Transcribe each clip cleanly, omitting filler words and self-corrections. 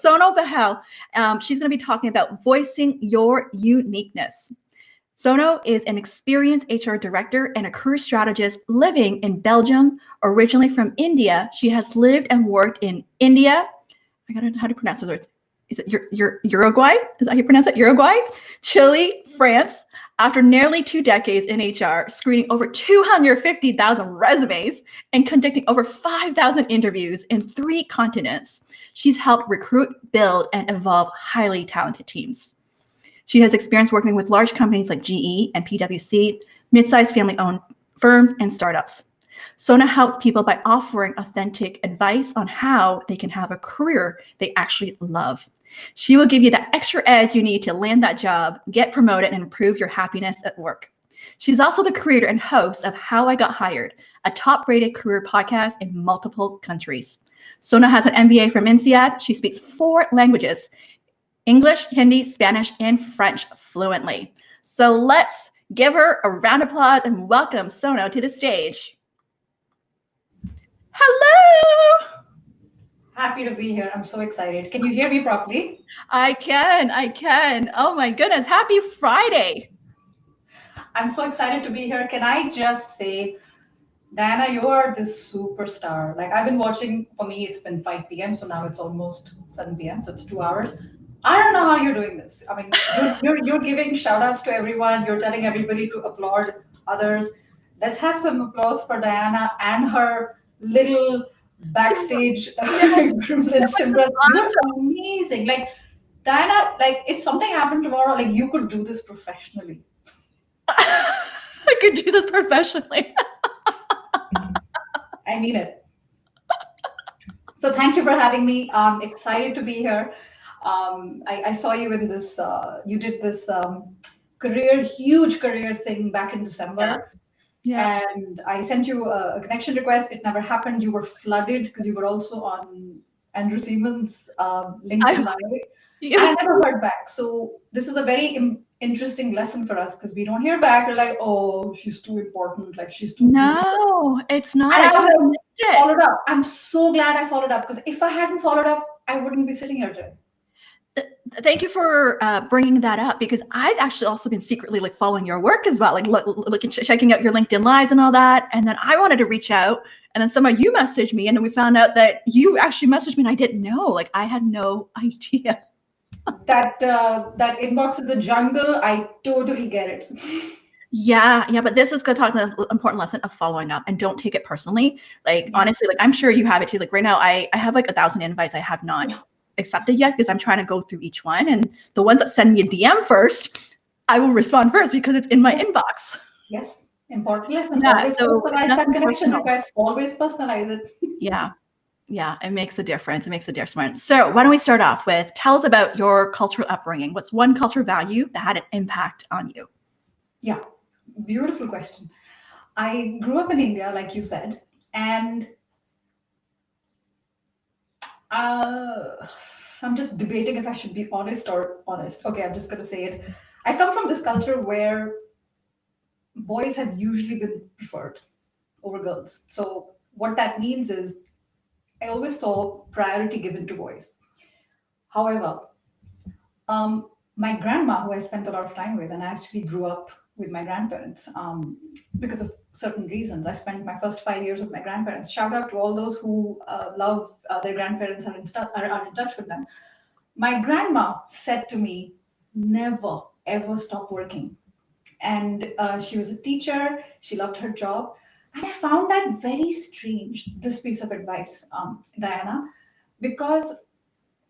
Sonal Bahl. She's going to be talking about voicing your uniqueness. Sonal is an experienced HR director and a career strategist living in Belgium. Originally from India, she has lived and worked in India. I got to know how to pronounce those words. Is it Uruguay? Is that how you pronounce it? Uruguay, Chile, France. After nearly 2 decades in HR, screening over 250,000 resumes and conducting over 5,000 interviews in 3 continents, she's helped recruit, build, and evolve highly talented teams. She has experience working with large companies like GE and PwC, mid-sized family-owned firms, and startups. Sonal helps people by offering authentic advice on how they can have a career they actually love. She will give you that extra edge you need to land that job, get promoted, and improve your happiness at work. She's also the creator and host of How I Got Hired, a top-rated career podcast in multiple countries. Sonal has an MBA from INSEAD. She speaks 4 languages, English, Hindi, Spanish, and French fluently. So let's give her a round of applause and welcome Sonal to the stage. Hello! Happy to be here. I'm so excited. Can you hear me properly? I can. Oh my goodness. Happy Friday. I'm so excited to be here. Can I just say, Diana, you are this superstar. Like, I've been watching, for me, it's been 5 p.m. So now it's almost 7 p.m. So it's 2 hours. I don't know how you're doing this. I mean, you're giving shout outs to everyone. You're telling everybody to applaud others. Let's have some applause for Diana and her little backstage gremlin Simran. You're amazing. Like, Diana, like, if something happened tomorrow, like, you could do this professionally. I could do this professionally. I mean it. So thank you for having me. I'm excited to be here. I saw you in this, you did this huge career thing back in December. Yeah. And I sent you a connection request. It never happened. You were flooded because you were also on Andrew Siemens' LinkedIn Live. And I never heard back. So this is a very interesting lesson for us because we don't hear back. We're like, oh, she's too important. Like, she's too No, it's not. And I followed up. I'm so glad I followed up because if I hadn't followed up, I wouldn't be sitting here today. Thank you for bringing that up because I've actually also been secretly like following your work as well, like looking, checking out your LinkedIn lives and all that. And then I wanted to reach out, and then somehow you messaged me, and then we found out that you actually messaged me, and I didn't know. Like, I had no idea. That inbox is a jungle. I totally get it. Yeah, but this is going to talk about the important lesson of following up, and don't take it personally. Like, honestly, like, I'm sure you have it too. Like, right now, I have like 1,000 invites I have not accepted yet because I'm trying to go through each one, and the ones that send me a DM first, I will respond first because it's in my inbox. Yes, important lesson. Yeah, always so personalize that connection request. Always personalize it. Yeah, it makes a difference. It makes a difference. So why don't we start off with, tell us about your cultural upbringing. What's one cultural value that had an impact on you? Yeah, beautiful question. I grew up in India, like you said, and I'm just debating if I should be honest or honest. Okay, I'm just going to say it. I come from this culture where boys have usually been preferred over girls. So what that means is I always saw priority given to boys. However, my grandma, who I spent a lot of time with, and I actually grew up with my grandparents because of certain reasons. I spent my first 5 years with my grandparents. Shout out to all those who love their grandparents and are in touch with them. My grandma said to me, never, ever stop working. And she was a teacher. She loved her job. And I found that very strange, this piece of advice, Diana, because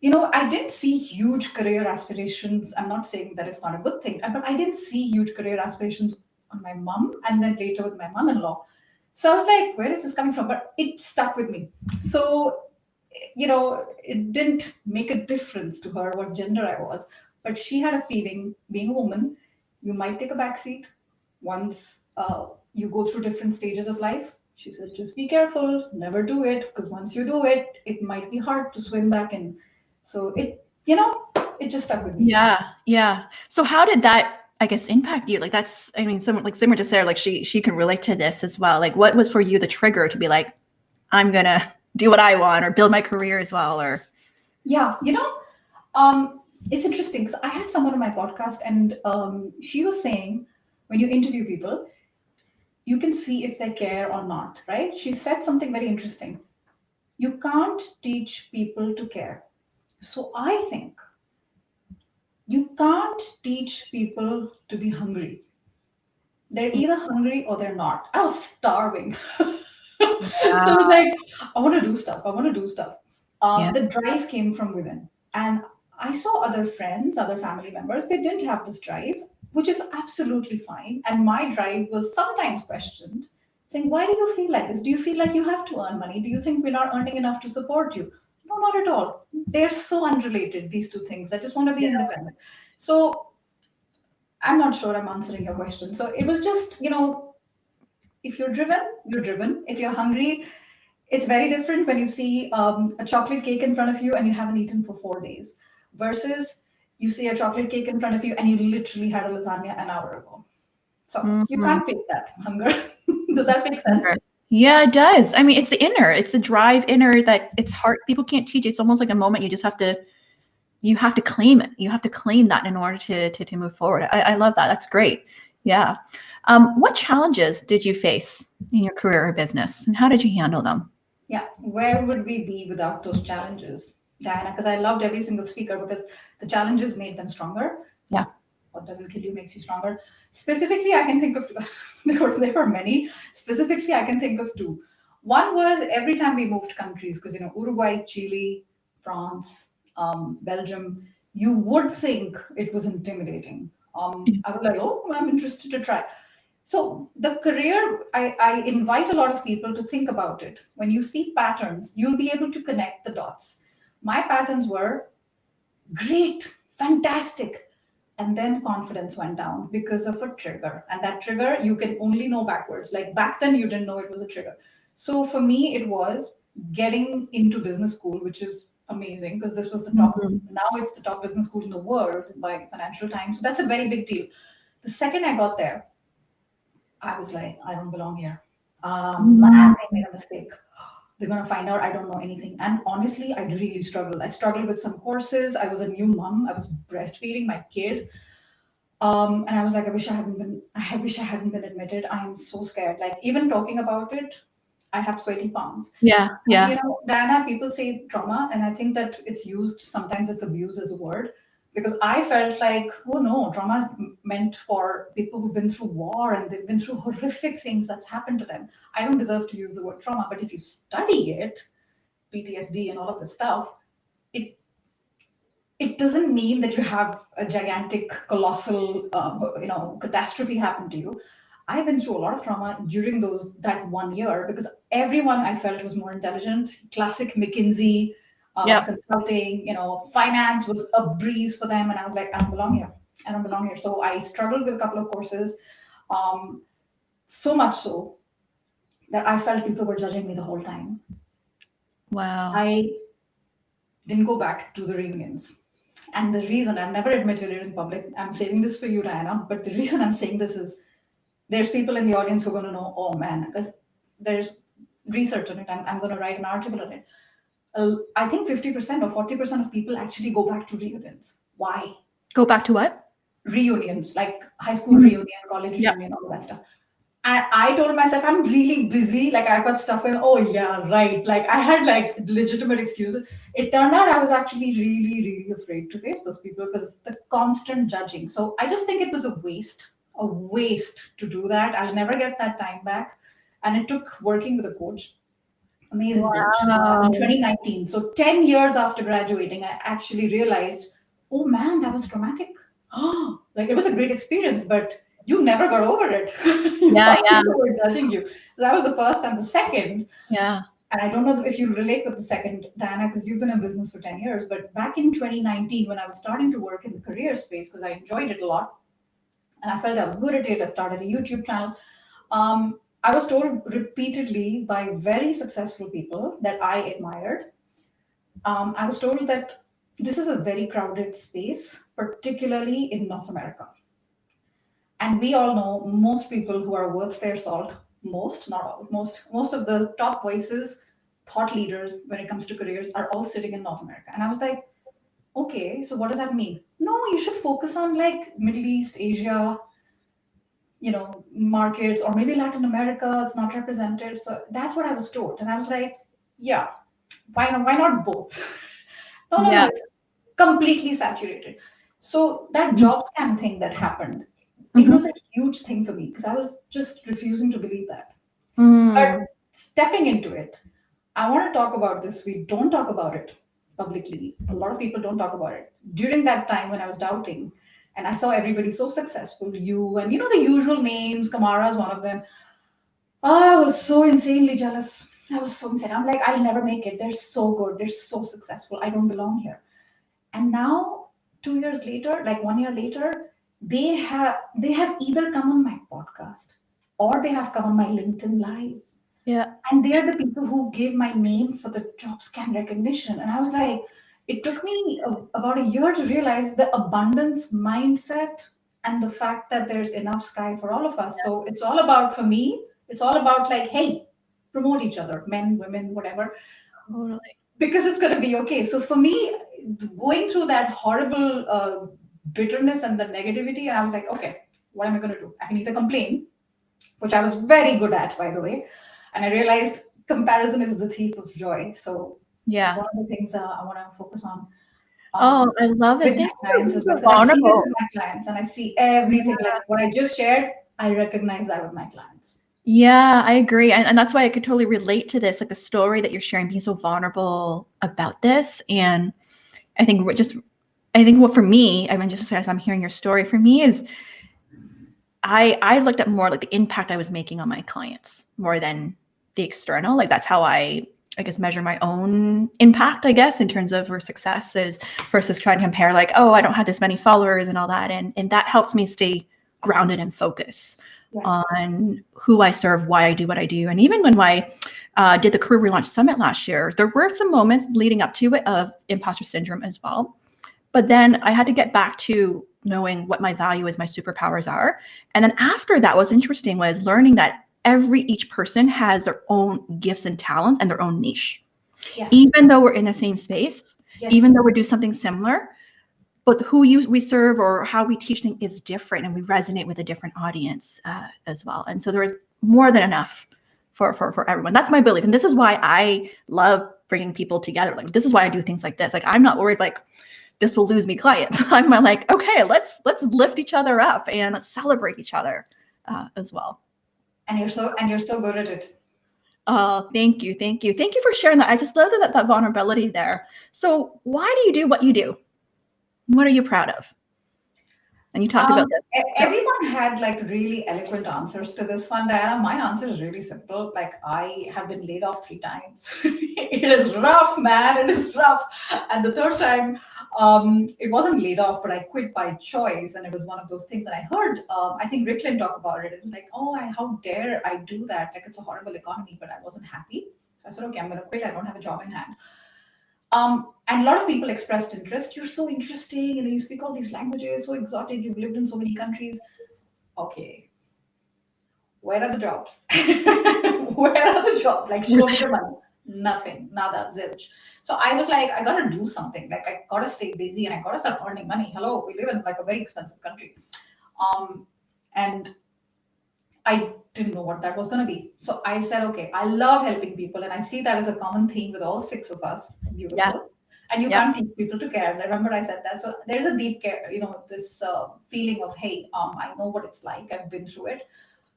I didn't see huge career aspirations. I'm not saying that it's not a good thing, but I didn't see huge career aspirations on my mom and then later with my mom-in-law. So I was like, where is this coming from? But it stuck with me. So, it didn't make a difference to her what gender I was, but she had a feeling, being a woman, you might take a backseat once you go through different stages of life. She said, just be careful, never do it, because once you do it, it might be hard to swim back in. So it just stuck with me. Yeah. So how did that, I guess, impact you? Like, that's, I mean, someone like Simran just said, like, she can relate to this as well. Like, what was for you the trigger to be like, I'm going to do what I want or build my career as well? Or yeah, It's interesting because I had someone on my podcast, and she was saying when you interview people, you can see if they care or not, right? She said something very interesting. You can't teach people to care. So I think you can't teach people to be hungry. They're either hungry or they're not. I was starving. So I was Wow. like, I want to do stuff. I want to do stuff. Yeah. The drive came from within. And I saw other friends, other family members, they didn't have this drive, which is absolutely fine. And my drive was sometimes questioned, saying, why do you feel like this? Do you feel like you have to earn money? Do you think we're not earning enough to support you? No, not at all. They're so unrelated, these two things. I just want to be Yeah. independent. So I'm not sure I'm answering your question. So it was just, if you're driven, you're driven. If you're hungry, it's very different when you see a chocolate cake in front of you and you haven't eaten for 4 days versus you see a chocolate cake in front of you and you literally had a lasagna an hour ago. So you Mhm. can't fake that hunger. Does that make sense? Yeah, it does. I mean, it's the inner, it's the drive inner that it's hard. People can't teach. It's almost like a moment you just you have to claim it. You have to claim that in order to move forward. I love that. That's great. Yeah. What challenges did you face in your career or business, and how did you handle them? Yeah. Where would we be without those challenges, Diana? Because I loved every single speaker because the challenges made them stronger. Yeah. So what doesn't kill you makes you stronger. Specifically, I can think of there were many. Specifically, I can think of two. One was every time we moved countries, because Uruguay, Chile, France, Belgium, you would think it was intimidating. I was like, oh, I'm interested to try. So the career, I invite a lot of people to think about it. When you see patterns, you'll be able to connect the dots. My patterns were great, fantastic. And then confidence went down because of a trigger. And that trigger, you can only know backwards. Like back then, you didn't know it was a trigger. So for me, it was getting into business school, which is amazing because this was the top, Mhm. now it's the top business school in the world by Financial Times. So that's a very big deal. The second I got there, I was like, I don't belong here. Man, they made a mistake. They're gonna find out I don't know anything. And honestly, I really struggled. I struggled with some courses. I was a new mom. I was breastfeeding my kid. And I was like, I wish I hadn't been admitted. I'm so scared. Like even talking about it, I have sweaty palms. Yeah. And Yeah. Diana, people say trauma, and I think that it's used, sometimes it's abused as a word, because I felt like, oh no, trauma is meant for people who've been through war and they've been through horrific things that's happened to them. I don't deserve to use the word trauma, but if you study it, PTSD and all of this stuff, it it doesn't mean that you have a gigantic, colossal, catastrophe happen to you. I've been through a lot of trauma during that 1 year because everyone I felt was more intelligent. Classic McKinsey, Yep. consulting, finance was a breeze for them, and I was like, I don't belong here. I don't belong here. So I struggled with a couple of courses, um, so much so that I felt people were judging me the whole time. Wow. I didn't go back to the reunions. And the reason I've never admitted it in public, I'm saving this for you, Diana, but the reason I'm saying this is there's people in the audience who are going to know, oh man, because there's research on it. I'm going to write an article on it. I think 50% or 40% of people actually go back to reunions. Why? Go back to what? Reunions, like high school Mhm. reunion, college Yep. reunion, all of that stuff. And I told myself, I'm really busy. Like I've got stuff going. Oh yeah, right. Like I had like legitimate excuses. It turned out I was actually really, really afraid to face those people because the constant judging. So I just think it was a waste to do that. I'll never get that time back. And it took working with a coach, amazing coach, in Wow. 2019. So 10 years after graduating, I actually realized, oh man, that was traumatic. Oh, like it was a great experience, but you never got over it. You Yeah. thought Yeah. people were judging you. So that was the first. And the second, Yeah. and I don't know if you relate with the second, Diana, because you've been in business for 10 years, but back in 2019, when I was starting to work in the career space, because I enjoyed it a lot and I felt I was good at it, I started a YouTube channel. I was told repeatedly by very successful people that I admired. I was told that this is a very crowded space, particularly in North America. And we all know most people who are worth their salt, most, not all, most of the top voices, thought leaders when it comes to careers are all sitting in North America. And I was like, okay, so what does that mean? No, you should focus on like Middle East, Asia, markets, or maybe Latin America. It's not represented. So that's what I was told. And I was like, yeah, why not both? No, Yeah. it's completely saturated. So that Mhm. job scan thing that happened, it was Mhm. a huge thing for me because I was just refusing to believe that. But Mm. stepping into it, I want to talk about this. We don't talk about it publicly. A lot of people don't talk about it. During that time when I was doubting, and I saw everybody so successful, you and the usual names, Kamara is one of them. I was so insanely jealous. I was so insane. I'm like, I'll never make it. They're so good. They're so successful. I don't belong here. And now, 2 years later, like 1 year later, they have either come on my podcast or they have come on my LinkedIn live. Yeah. And they're the people who gave my name for the job scan recognition. And I was like, it took me about a year to realize the abundance mindset and the fact that there's enough sky for all of us. So it's all about, for me, it's all about like, hey, promote each other, men, women, whatever, Totally. because it's going to be okay. So for me, going through that horrible bitterness and the negativity, and I was like, okay, what am I going to do? I can either complain, which I was very good at, by the way. And I realized comparison is the thief of joy. So it's Yeah. one of the things I want to focus on Oh, um, I love this. with my Thank you for clients being as well, so because I see this vulnerable. with my clients and I see everything like what I just shared. I recognize that with my clients. Yeah, I agree. And that's why I could totally relate to this, like the story that you're sharing, being so vulnerable about this. And I think I think what for me, I mean, just as I'm hearing your story, for me is I looked at more like the impact I was making on my clients more than the external. Like that's how I guess measure my own impact, I guess, in terms of or success is versus trying to compare like, oh, I don't have this many followers and all that. And that helps me stay grounded and focus Yes. on who I serve, why I do what I do. And even when I did the Career Relaunch Summit last year, there were some moments leading up to it of imposter syndrome as well. But then I had to get back to knowing what my value is, my superpowers are. And then after that, what's interesting was learning that each person has their own gifts and talents and their own niche. Yes. Even though we're in the same space, Yes. even though we do something similar, but we serve or how we teach things is different, and we resonate with a different audience as well. And so there is more than enough for everyone. That's my belief, and this is why I love bringing people together. Like this is why I do things like this. Like I'm not worried like this will lose me clients. I'm like, okay, let's lift each other up and let's celebrate each other as well. And you're so good at it. Oh, thank you, thank you, thank you for sharing that. I just love that vulnerability there. So, why do you do what you do? What are you proud of? And you talked about this. So, Everyone had like really eloquent answers to this one, Diana. My answer is really simple. Like I have been laid off 3 times. It is rough, man. It is rough. And the third time, it wasn't laid off, but I quit by choice, and it was one of those things. And I heard, I think Ricklin talk about it. It was like, oh, how dare I do that? Like it's a horrible economy, but I wasn't happy. So I said, okay, I'm going to quit. I don't have a job in hand. And a lot of people expressed interest. You're so interesting, you speak all these languages, so exotic. You've lived in so many countries. Okay, where are the jobs? Where are the jobs? Like, show me the money. Nothing, nada, zilch. So I was like, I gotta do something. Like, I gotta stay busy and I gotta start earning money. Hello, we live in like a very expensive country. And I didn't know what that was going to be. So I said, okay, I love helping people. And I see that as a common theme with all 6 of us. yeah, Beautiful. And you yeah, can't teach people to care. I remember I said that. So there's a deep care, this feeling of, hey, I know what it's like. I've been through it.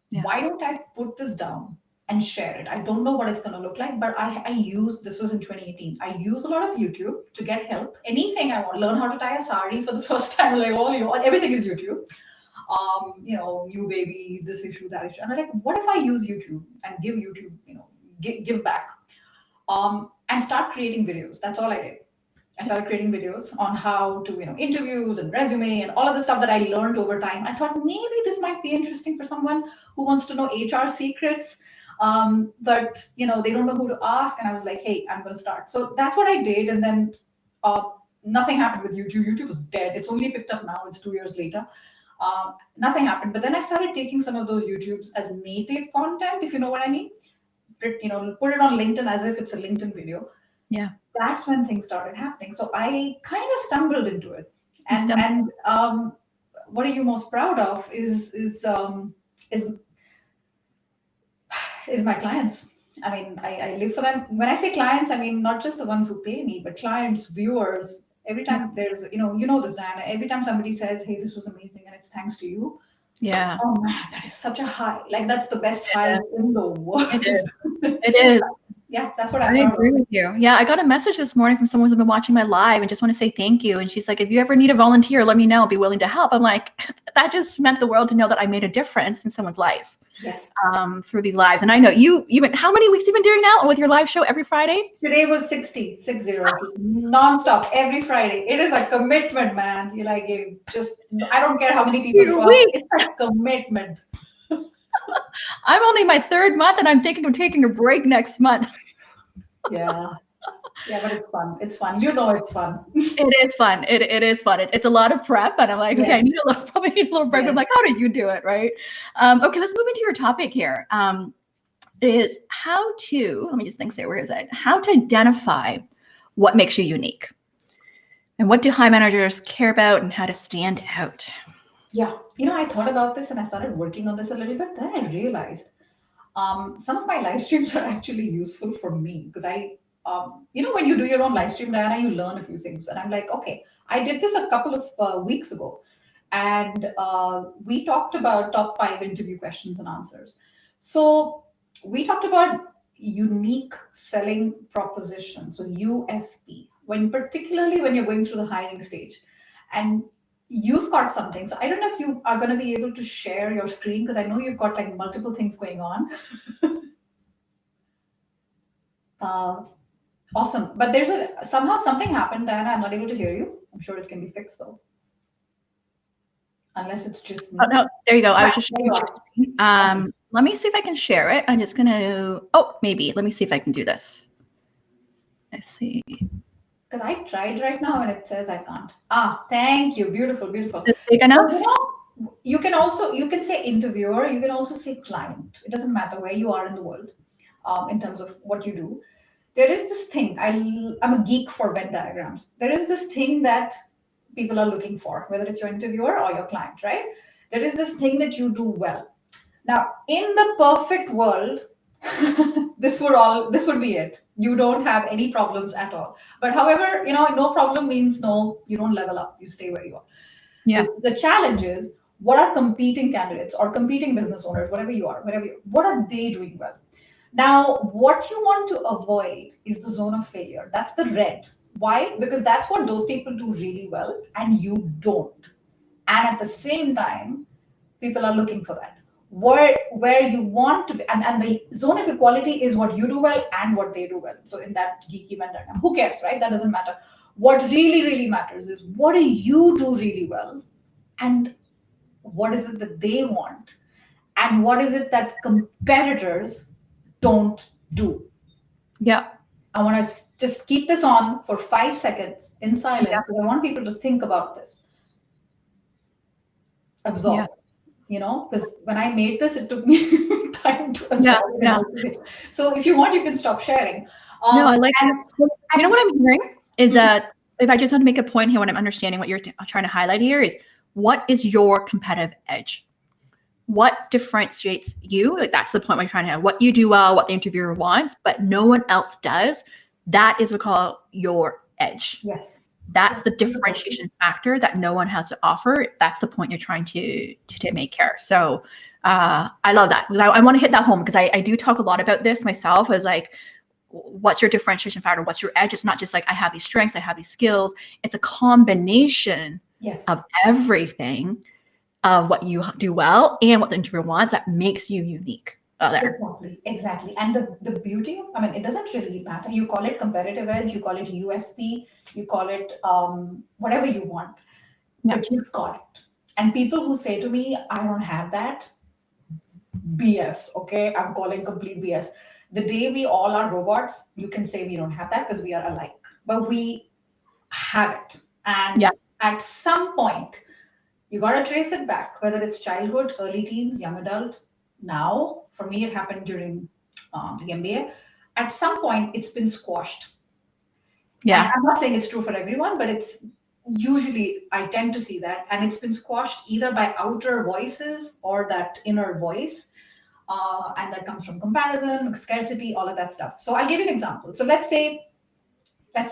yeah, Why don't I put this down and share it? I don't know what it's going to look like, but I use, this was in 2018. I use a lot of YouTube to get help. Anything I want, learn how to tie a sari for the first time, like everything is YouTube. New baby, this issue, that issue. And I'm like, what if I use YouTube and give YouTube, give back, and start creating videos? That's all I did. I started creating videos on how to, interviews and resume and all of the stuff that I learned over time. I thought maybe this might be interesting for someone who wants to know HR secrets, but they don't know who to ask. And I was like, hey, I'm going to start. So that's what I did, and then uh, nothing happened with YouTube. YouTube was dead. It's only picked up now. It's 2 years later. Nothing happened. But then I started taking some of those YouTubes as native content, if you know what I mean. Put it on LinkedIn as if it's a LinkedIn video. yeah. that's when things started happening. So I kind of stumbled into it. You And stumbled. what are you most proud of is is my clients. I mean, I live for them. When I say clients, I mean not just the ones who pay me, but clients, viewers. Every Yeah. time there's, you know this, Diana. Every time somebody says, "Hey, this was amazing," and it's thanks to you. Yeah. Oh man, that is such a high. Like that's the best high Yeah. in the world. It is. It is. Yeah, that's what I'm I proud of. agree with you. Yeah, I got a message this morning from someone who's been watching my live and just want to say thank you. And she's like, if you ever need a volunteer, let me know. I'll be willing to help. I'm like, that just meant the world to know that I made a difference in someone's life Yes. through these lives. And I know you've been, how many weeks you've been doing now with your live show every Friday? Today was 60 non-stop every Friday. It is a commitment, man. You like you just I don't care how many people Few show up. weeks. It's a commitment. I'm only my third month and I'm thinking of taking a break next month. Yeah. Yeah, but it's fun. It's fun. You know it's fun. It is fun. It is fun. It's a lot of prep, and I'm like, okay, I Yes. need a little, probably need a little break. But I'm Yes. like, how do you do it, right? Okay, let's move into your topic here. Is how to, let me just think, say, where is it? How to identify what makes you unique. And what do high managers care about and how to stand out? Yeah. I thought about this and I started working on this a little bit. Then I realized some of my live streams are actually useful for me because when you do your own live stream, Diana, you learn a few things. And I'm like, okay, I did this a couple of weeks ago. And we talked about top 5 interview questions and answers. So we talked about unique selling proposition, so USP, particularly when you're going through the hiring stage. And you've got something. So I don't know if you are going to be able to share your screen because I know you've got like multiple things going on. uh, awesome. But somehow something happened, Diana. I'm not able to hear you. I'm sure it can be fixed though. Unless it's just me. Oh, no, there you go. I was Yeah, just there you sharing are. your screen. Let me see if I can share it. I'm just going to, maybe. Let me see if I can do this. Let's see. Because I tried right now and it says I can't. Thank you. Beautiful, beautiful. Is it big So, enough? you can say interviewer, you can also say client. It doesn't matter where you are in the world in terms of what you do. There is this thing, I'm a geek for Venn diagrams. There is this thing that people are looking for, whether it's your interviewer or your client, right? There is this thing that you do well. Now, in the perfect world, this would be it. You don't have any problems at all. But however, no problem means no, you don't level up. You stay where you are. Yeah. The challenge is what are competing candidates or competing business owners, what are they doing well? Now, what you want to avoid is the zone of failure. That's the red. Why? Because that's what those people do really well and you don't. And at the same time, people are looking for that. Where you want to be, and the zone of equality is what you do well and what they do well. So in that geeky Venn diagram, who cares, right? That doesn't matter. What really, really matters is what do you do really well and what is it that they want and what is it that competitors don't do. Yeah. I want to just keep this on for 5 seconds in silence Yeah. because I want people to think about this, absorb. Because when I made this, it took me time to absorb it. Yeah. So if you want, you can stop sharing. No, I like And this. You know what I'm hearing is that if I just want to make a point here, when I'm understanding what you're trying to highlight here is what is your competitive edge? What differentiates you? Like that's the point we're trying to have. What you do well, what the interviewer wants, but no one else does. That is what we call your edge. yes, That's the differentiation factor that no one has to offer. That's the point you're trying to make here. So I love that because I want to hit that home because I do talk a lot about this myself as like, what's your differentiation factor? What's your edge? It's not just like I have these strengths, I have these skills. It's a combination yes, of everything of what you do well and what the interviewer wants that makes you unique there. exactly. And the beauty, it doesn't really matter. You call it competitive edge, you call it USP, you call it whatever you want, but you've got it. And people who say to me, I don't have that, BS. Okay, I'm calling complete BS. The day we all are robots, you can say we don't have that because we are alike, but we have it. And at some point, you got to trace it back, whether it's childhood, early teens, young adult. Now, for me, it happened during the MBA. At some point, it's been squashed. Yeah. I'm not saying it's true for everyone, but it's usually I tend to see that, and it's been squashed either by outer voices or that inner voice, and that comes from comparison, scarcity, all of that stuff. So I'll give you an example. So let's say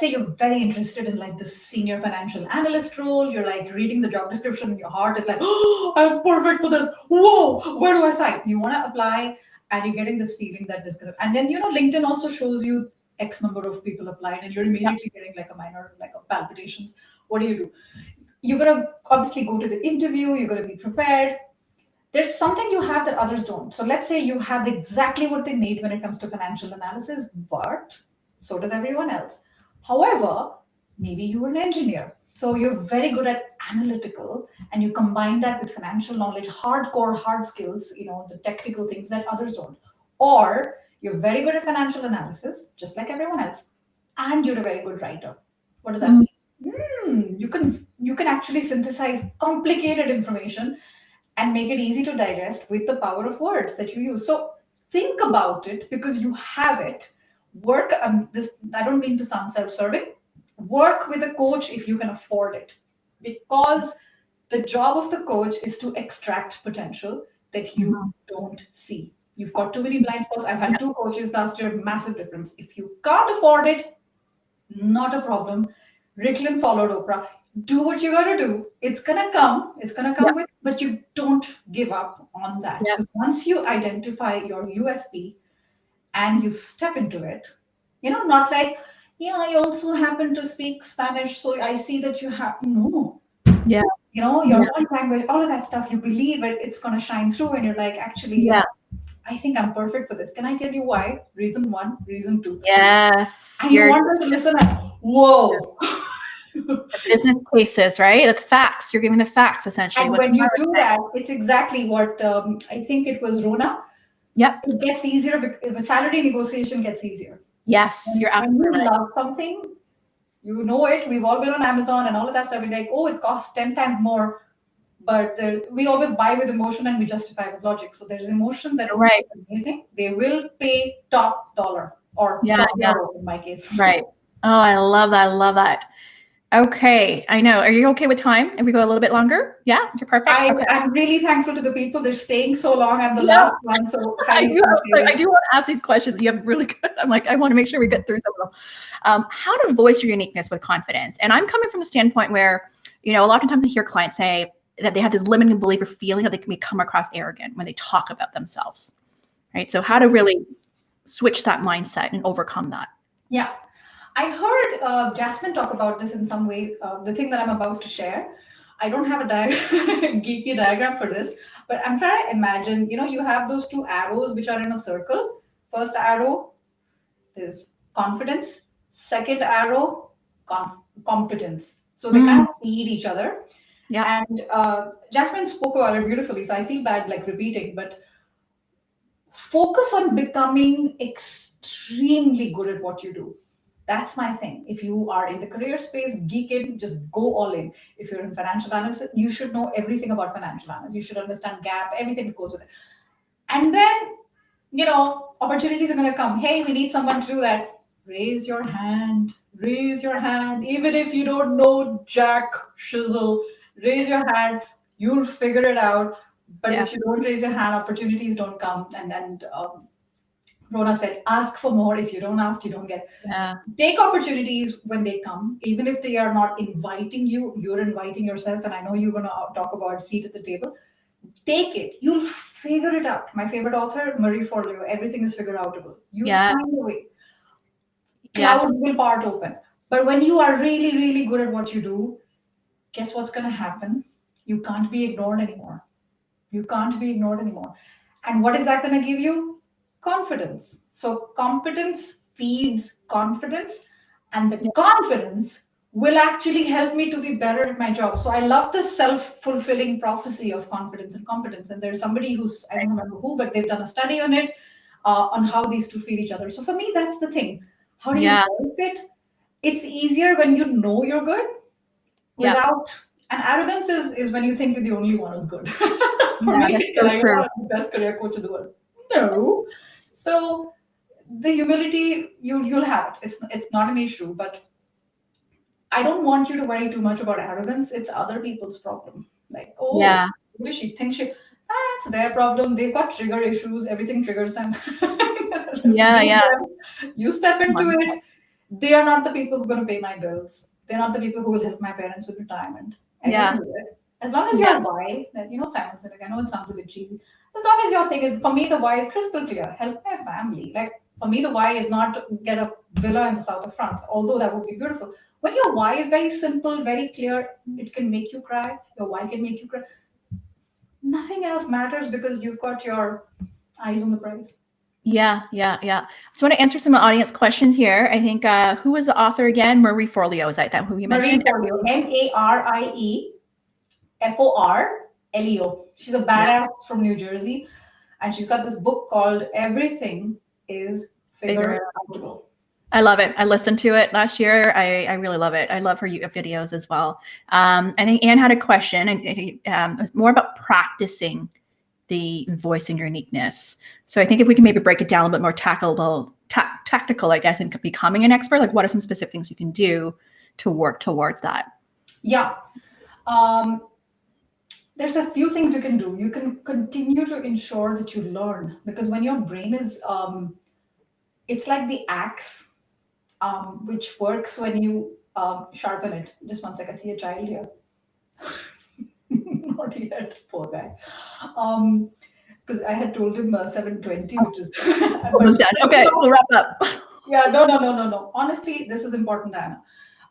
you're very interested in like this senior financial analyst role. You're like reading the job description and your heart is like, oh, I'm perfect for this. Whoa, where do I sign? You want to apply and you're getting this feeling that this gonna, and then LinkedIn also shows you X number of people applied and you're immediately getting like a minor like a palpitations. What do? You're gonna obviously go to the interview, you're gonna be prepared. There's something you have that others don't. So let's say you have exactly what they need when it comes to financial analysis, but so does everyone else. However, maybe you were an engineer. So you're very good at analytical and you combine that with financial knowledge, hardcore hard skills, the technical things that others don't. Or you're very good at financial analysis, just like everyone else, and you're a very good writer. What does that Mm. mean? You can actually synthesize complicated information and make it easy to digest with the power of words that you use. So think about it because you have it. Work this. I don't mean to sound self-serving. Work with a coach if you can afford it, because the job of the coach is to extract potential that you Mhm. don't see. You've got too many blind spots. I've had two coaches last year, massive difference. If you can't afford it, not a problem. Ricklin followed Oprah. Do what you gotta do. It's gonna come. It's gonna Yeah. come with, but you don't give up on that. Yeah. Because once you identify your USP and you step into it, not like, yeah, I also happen to speak Spanish, so I see that you have no. Yeah. Your Yeah. body language, all of that stuff, you believe it, it's gonna shine through, and you're like, actually, Yeah. I think I'm perfect for this. Can I tell you why? Reason one, reason two. Yes. And you want them to listen and whoa. The business cases, right? That's facts. You're giving the facts essentially. And What when the you pilot do said. that, it's exactly what I think it was Rona. Yep. It gets easier because salary negotiation gets easier. Yes, you're When absolutely you right. love something, you know it. We've all been on Amazon and all of that stuff. We're like, oh, it costs 10 times more. But we always buy with emotion and we justify with logic. So there's emotion that You're oh, right. it's amazing. They will pay top dollar or Yeah. top Yeah. euro in my case. Right. Oh, I love that. I love that. Okay. I know. Are you okay with time? If we go a little bit longer? Yeah, you're perfect. Okay. I'm really thankful to the people. They're staying so long. I'm the Yeah. last one, so I highly do. appreciate I it. do want to ask these questions. You have really good. I'm like, I want to make sure we get through some of them. How to voice your uniqueness with confidence. And I'm coming from a standpoint where, a lot of times I hear clients say that they have this limiting belief or feeling that they can come across arrogant when they talk about themselves. Right. So how to really switch that mindset and overcome that. Yeah. I heard Jasmine talk about this in some way. The thing that I'm about to share, I don't have a geeky diagram for this, but I'm trying to imagine. You have those two arrows which are in a circle. First arrow is confidence. Second arrow, competence. So they kind of feed each other. Yeah. And Jasmine spoke about it beautifully. So I feel bad like repeating, but focus on becoming extremely good at what you do. That's my thing. If you are in the career space, geek in, just go all in. If you're in financial analysis, you should know everything about financial analysis. You should understand gap, everything that goes with it. And then, opportunities are going to come. Hey, we need someone to do that. Raise your hand. Raise your hand. Even if you don't know jack shizzle, raise your hand. You'll figure it out. But Yeah. if you don't raise your hand, opportunities don't come. And Rona said, ask for more. If you don't ask, you don't get. Yeah. Take opportunities when they come, even if they are not inviting you, you're inviting yourself. And I know you're going to talk about seat at the table. Take it. You'll figure it out. My favorite author, Marie Forleo, everything is figure outable. You'll find a way. Yes. Clouds will part open. But when you are really, really good at what you do, guess what's going to happen? You can't be ignored anymore. You can't be ignored anymore. And what is that going to give you? Confidence. So competence feeds confidence, and the confidence will actually help me to be better at my job. So I love this self-fulfilling prophecy of confidence and competence. And there's somebody who's, I don't remember who, but they've done a study on it, on how these two feed each other. So for me, that's the thing. How do you voice it? It's easier when you know you're good without, and arrogance is when you think you're the only one who's good. For me, That's so like, true. I'm the best career coach in the world. No. So the humility, you'll have it. It's not an issue, but I don't want you to worry too much about arrogance. It's other people's problem. Like, oh, Yeah. what does she think she? That's their problem. They've got trigger issues. Everything triggers them. Yeah. Leave Yeah. them. You step into Wonderful. it. They are not the people who are going to pay my bills. They're not the people who will help my parents with retirement. I got to Yeah. do it. As long as Yeah. your why, that Simon Sinek, I know it sounds a bit cheesy. As long as you're thinking, for me, the why is crystal clear. Help my family. Like for me, the why is not get a villa in the south of France, although that would be beautiful. When your why is very simple, very clear, it can make you cry. Your why can make you cry. Nothing else matters because you've got your eyes on the prize. Yeah, yeah, yeah. So I want to answer some audience questions here. I think who was the author again? Marie Forleo, is that who you Marie mentioned? Forleo, Marieforleo. She's a Yeah, badass from New Jersey, and she's got this book called Everything is figure Figure it out. Outable. I love it. I listened to it last year. I really love it. I love her videos as well. I think Anne had a question, and it was more about practicing the voicing your uniqueness. So I think if we can maybe break it down a little bit more tactical, I guess, and becoming an expert, like what are some specific things you can do to work towards that? Yeah. Um, there's a few things you can do. You can continue to ensure that you learn because when your brain is, it's like the axe, which works when you sharpen it. Just one sec, I see a child here. Not yet, poor guy. Because I had told him 7:20, which is. Almost done. Okay, we'll wrap up. Yeah, no. Honestly, this is important, Diana.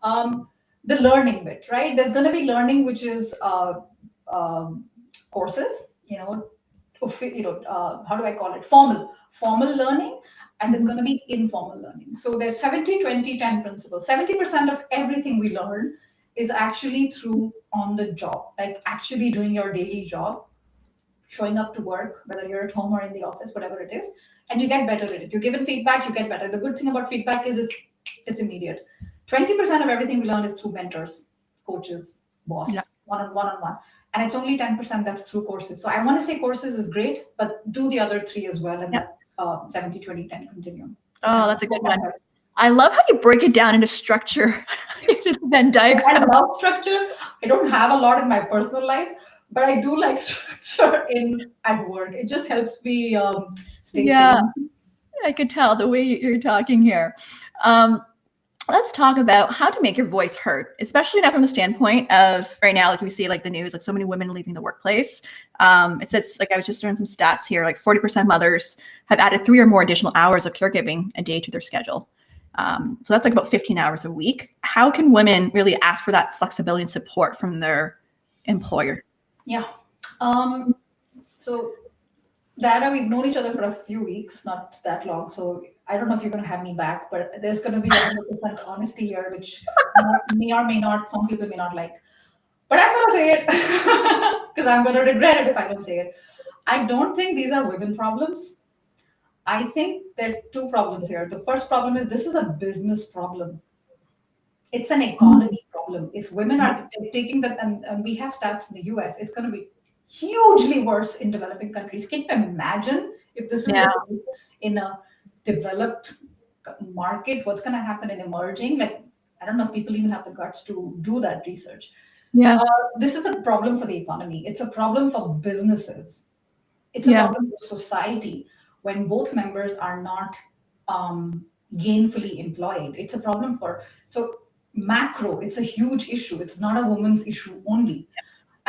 Um, the learning bit, right? There's going to be learning, which is um, courses. How do I call it? Formal learning, and there's going to be informal learning. So there's 70-20-10 principle. 70% of everything we learn is actually through on the job, like actually doing your daily job, showing up to work, whether you're at home or in the office, whatever it is, and you get better at it. You're given feedback, you get better. The good thing about feedback is it's immediate. 20% of everything we learn is through mentors, coaches, Yeah, boss, one-on-one. And it's only 10% that's through courses. So I want to say courses is great, but do the other three as well in yeah. that 70-20-10 continuum. Oh, And that's a good one. I love how you break it down into structure, into Venn I diagram. love structure. I don't have a lot in my personal life, but I do like structure in at work. It just helps me stay Yeah, sane. I could tell the way you're talking here. Um, let's talk about how to make your voice heard, especially now from the standpoint of right now, like we see like the news, like so many women leaving the workplace. It says, like I was just doing some stats here, like 40% of mothers have added 3 or more additional hours of caregiving a day to their schedule. So that's like about 15 hours a week. How can women really ask for that flexibility and support from their employer? Yeah. Um, so Diana, we've known each other for a few weeks, not that long. So I don't know if you're going to have me back, but there's going to be 100% honesty here, which may or may not, some people may not like. But I'm going to say it because I'm going to regret it if I don't say it. I don't think these are women problems. I think there are two problems here. The first problem is this is a business problem. It's an economy problem. If women are taking that, and we have stats in the US, it's going to be hugely worse in developing countries. Can you imagine if this is Yeah, the case in a developed market? What's going to happen in emerging? Like, I don't know if people even have the guts to do that research. yeah, This is a problem for the economy. It's a problem for businesses. It's a yeah, problem for society when both members are not gainfully employed. It's a problem for so macro. It's a huge issue. It's not a woman's issue only.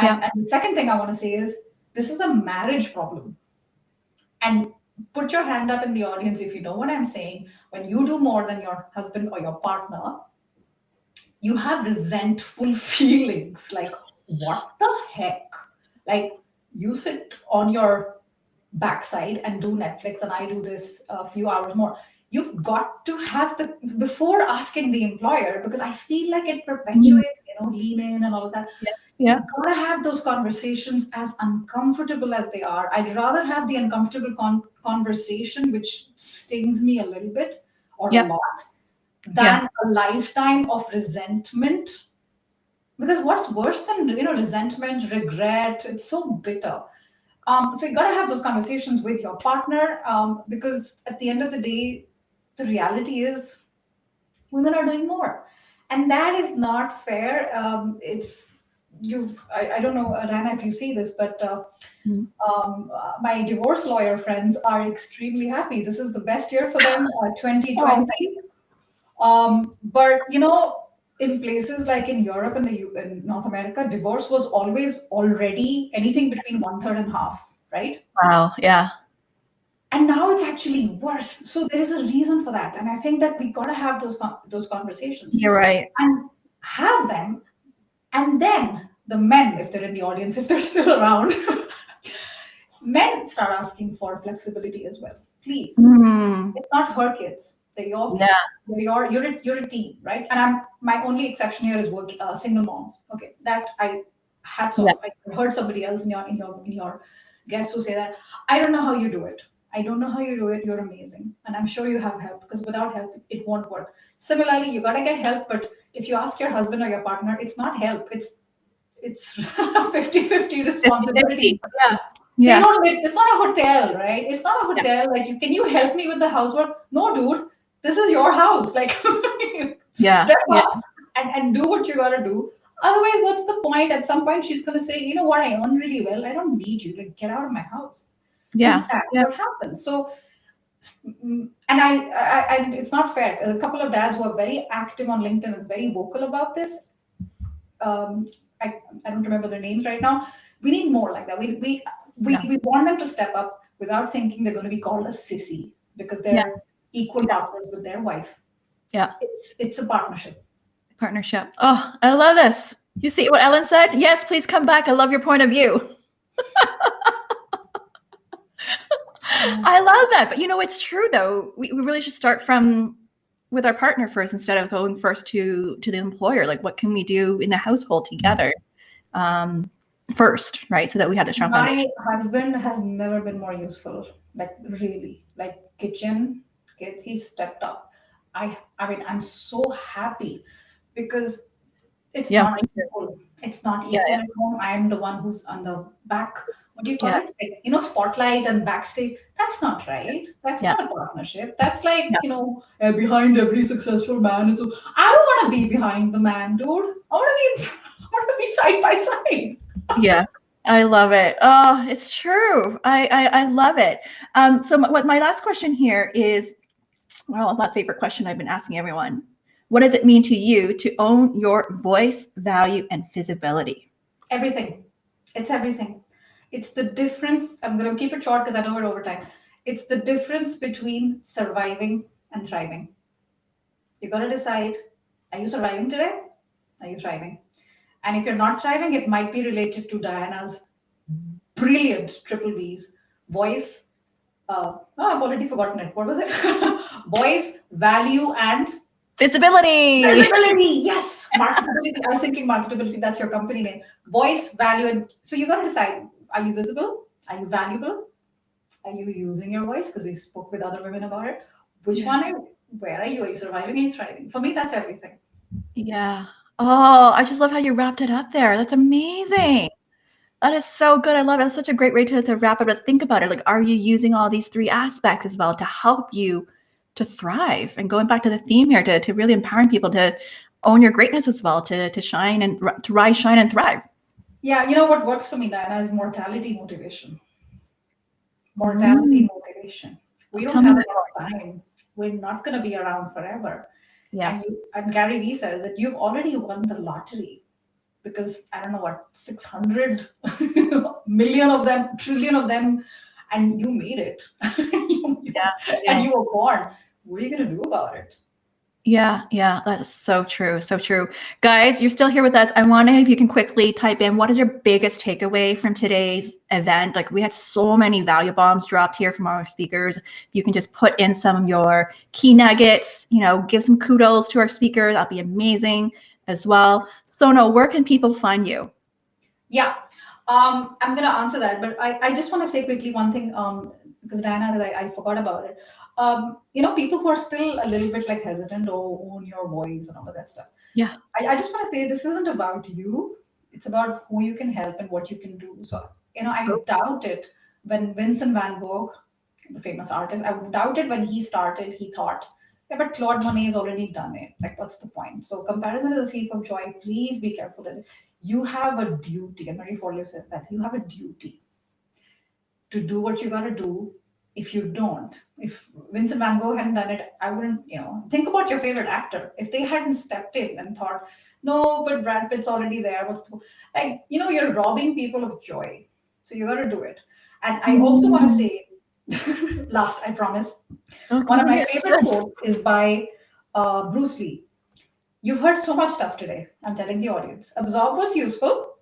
yeah, And the second thing I want to say is this is a marriage problem. And put your hand up in the audience if you know what I'm saying. When you do more than your husband or your partner, you have resentful feelings like, what the heck? Like, you sit on your backside and do Netflix, and I do this a few hours more. You've got to have the before asking the employer because I feel like it mhm, perpetuates, lean in and all of that. yeah, You've yeah, got to have those conversations as uncomfortable as they are. I'd rather have the uncomfortable conversation, which stings me a little bit or a yeah, lot, yeah, than a lifetime of resentment. Because what's worse than resentment, regret? It's so bitter. So you got to have those conversations with your partner because at the end of the day, the reality is women are doing more. And that is not fair. I don't know, Diana, if you see this, but Mm. my divorce lawyer friends are extremely happy. This is the best year for them, Oh, 2020. But in places like in Europe and in North America, divorce was always already anything between one third and half, right? wow. Yeah. And now it's actually worse. So there is a reason for that, and I think that we got to have those conversations You're right. and have them. And then the men, if they're in the audience, if they're still around, men start asking for flexibility as well. Please, Mm. it's not her kids; they're your Yeah. kids. You're a team, right? And my only exception here is single moms. Okay, that I hats Yeah. off. I heard somebody else in your guests who say that. I don't know how you do it. I don't know how you do it. You're amazing, and I'm sure you have help, because without help, it won't work. Similarly, you gotta get help, but if you ask your husband or your partner, it's not help. It's 50-50 50-50. responsibility. Yeah. They Yeah. don't live, it's not a hotel, right? It's not a Yeah. hotel. Like, can you help me with the housework? No, dude, this is your house. Like, Yeah. step Yeah. up and do what you gotta do. Otherwise, what's the point? At some point, she's gonna say, you know what, I earn really well. I don't need you. Like, get out of my house. And Yeah. that's Yeah. what happens. So, and it's not fair. A couple of dads who are very active on LinkedIn and very vocal about this. Um, I don't remember their names right now. We need more like that. Yeah. We want them to step up without thinking they're going to be called a sissy, because Yeah. they're equal partners with their wife. Yeah. It's a partnership. Partnership. Oh, I love this. You see what Ellen said? Yes, please come back. I love your point of view. I love that. But it's true though. We really should start from with our partner first instead of going first to the employer. Like, what can we do in the household together first, right? So that we have the strong foundation. My husband has never been more useful. Like, really, like kitchen, he stepped up. I mean, I'm so happy because it's Yeah, not mine too. equal. It's not Yeah, equal at home. I'm the one who's on the back. What do you call yeah, it? Like, spotlight and backstage. That's not right. That's yeah, not a partnership. That's like, yeah, behind every successful man is. I don't want to be behind the man, dude. I want to be. I want to be side by side. yeah. I love it. Oh, it's true. I love it. So what my last question here is, well, that favorite question I've been asking everyone. What does it mean to you to own your voice, value, and visibility? Everything. It's everything. It's the difference. I'm going to keep it short because I know we're over time. It's the difference between surviving and thriving. You got to decide, are you surviving today? Are you thriving? And if you're not thriving, it might be related to Diana's brilliant triple V's: voice. I've already forgotten it. What was it? Voice, value, and Visibility. visibility. Yes, marketability. I was thinking marketability. That's your company name. Voice, value, and so you got to decide: are you visible? Are you valuable? Are you using your voice? Because we spoke with other women about it. Which Yeah. one are you? Where are you? Are you surviving? Are you thriving? For me, that's everything. Yeah. Oh, I just love how you wrapped it up there. That's amazing. That is so good. I love it. It's such a great way to wrap it up. Think about it. Like, are you using all these three aspects as well to help you to thrive? And going back to the theme here, to really empowering people to own your greatness as well, to shine and to rise, shine, and thrive. Yeah, you know what works for me, Diana, is mortality motivation. Mm. Mortality motivation. We Tell don't me have a more. lot of time. We're not going to be around forever. Yeah. And Gary Vee says that you've already won the lottery, because I don't know what, 600 million of them, trillion of them, and you made it. Yeah. And Yeah. you were born. What are you going to do about it? Yeah, yeah, that's so true, so true. Guys, you're still here with us. I wonder if you can quickly type in what is your biggest takeaway from today's event? Like, we had so many value bombs dropped here from our speakers. If you can just put in some of your key nuggets, give some kudos to our speakers. That'd be amazing as well. Sonal, where can people find you? Yeah, I'm going to answer that, but I just want to say quickly one thing, because Diana, I forgot about it. People who are still a little bit like hesitant or own your voice and all of that stuff. Yeah. I just want to say this isn't about you. It's about who you can help and what you can do. So, I doubt it when Vincent van Gogh, the famous artist, I doubt it when he started, he thought, Yeah, but Claude Monet's already done it. Like, what's the point? So comparison is a thief of joy. Please be careful. You have a duty, and Marie Forleo says that you have a duty to do what you got to do. If you don't, if Vincent van Gogh hadn't done it, I wouldn't, think about your favorite actor. If they hadn't stepped in and thought, no, but Brad Pitt's already there, what's the, like, you're robbing people of joy. So you got to do it. And I also want to say, last, I promise, one of my favorite quotes is by Bruce Lee. You've heard so much stuff today. I'm telling the audience. Absorb what's useful,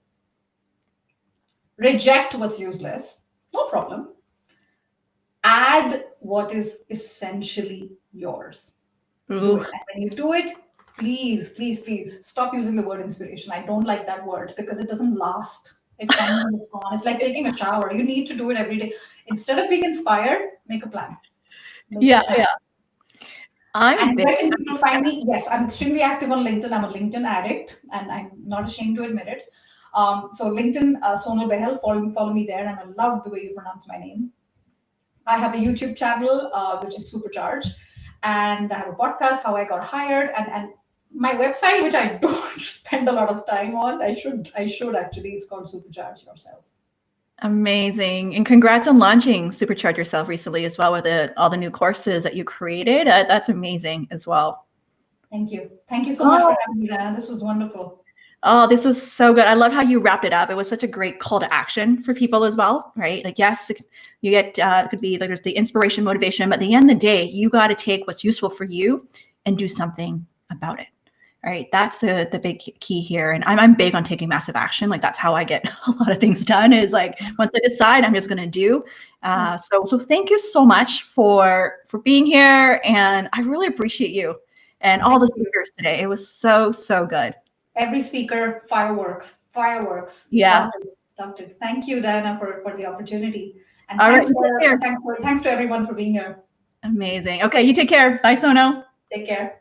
reject what's useless, no problem. Add what is essentially yours. Do it. And when you do it, please, please, please stop using the word inspiration. I don't like that word because it doesn't last. It comes and it's gone. It's like taking a shower. You need to do it every day. Instead of being inspired, make a plan. Yeah. And where can people find me? Yes, I'm extremely active on LinkedIn. I'm a LinkedIn addict, and I'm not ashamed to admit it. So LinkedIn, Sonal Bahl, follow me there, and I love the way you pronounce my name. I have a YouTube channel, which is Supercharge, and I have a podcast, How I Got Hired, and my website, which I don't spend a lot of time on. I should actually. It's called Supercharge Yourself. Amazing. And congrats on launching Supercharge Yourself recently as well with all the new courses that you created. That's amazing as well. Thank you. Thank you so much for having me, Dana. This was wonderful. Oh, this was so good. I love how you wrapped it up. It was such a great call to action for people as well, right? Like, yes, you get, it could be like there's the inspiration, motivation, but at the end of the day, you got to take what's useful for you and do something about it. Right, that's the big key here, and I'm big on taking massive action. Like that's how I get a lot of things done. Is like once I decide, I'm just gonna do. So thank you so much for being here, and I really appreciate you and all the speakers today. It was so good. Every speaker, fireworks. Yeah. Loved it. Thank you, Diana, for the opportunity, and thanks to everyone for being here. Amazing. Okay, you take care. Bye, Sonal. Take care.